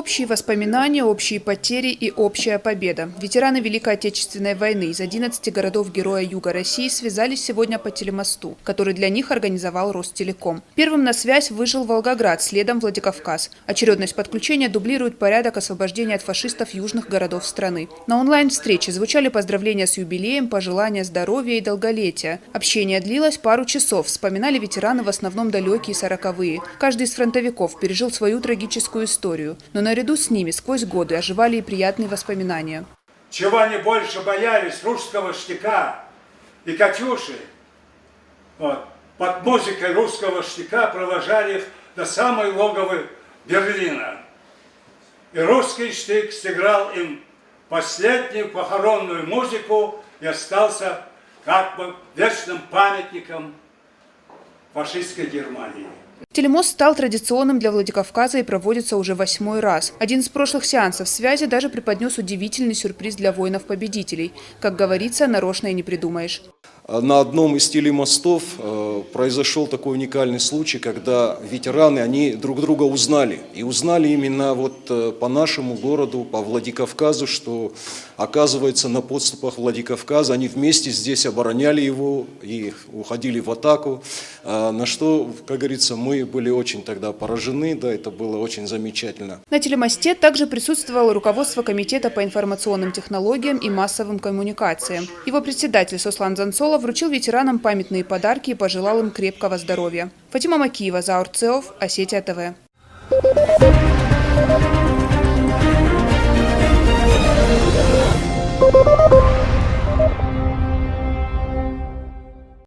Общие воспоминания, общие потери и общая победа. Ветераны Великой Отечественной войны из 11 городов Героя Юга России связались сегодня по телемосту, который для них организовал Ростелеком. Первым на связь выжил Волгоград, следом Владикавказ. Очередность подключения дублирует порядок освобождения от фашистов южных городов страны. На онлайн-встрече звучали поздравления с юбилеем, пожелания здоровья и долголетия. Общение длилось пару часов. Вспоминали ветераны в основном далекие 40-е. Каждый из фронтовиков пережил свою трагическую историю. Но наряду с ними сквозь годы оживали и приятные воспоминания. Чего они больше боялись русского штыка и «Катюши». Вот. Под музыкой русского штыка провожали их до самой логовы Берлина. И русский штык сыграл им последнюю похоронную музыку и остался как бы вечным памятником фашистской Германии. Телемост стал традиционным для Владикавказа и проводится уже 8-й раз. Один из прошлых сеансов связи даже преподнес удивительный сюрприз для воинов-победителей. Как говорится, нарочно и не придумаешь. На одном из телемостов произошел такой уникальный случай, когда ветераны, они друг друга узнали. И узнали именно вот по нашему городу, по Владикавказу, что, оказывается, на подступах Владикавказа они вместе здесь обороняли его и уходили в атаку. На что, как говорится, мы были очень тогда поражены, да, это было очень замечательно. На телемосте также присутствовало руководство Комитета по информационным технологиям и массовым коммуникациям. Его председатель Сослан Занцолов вручил ветеранам памятные подарки и пожелал им крепкого здоровья. Фатима Макиева, Заур Цеов, Осетия ТВ.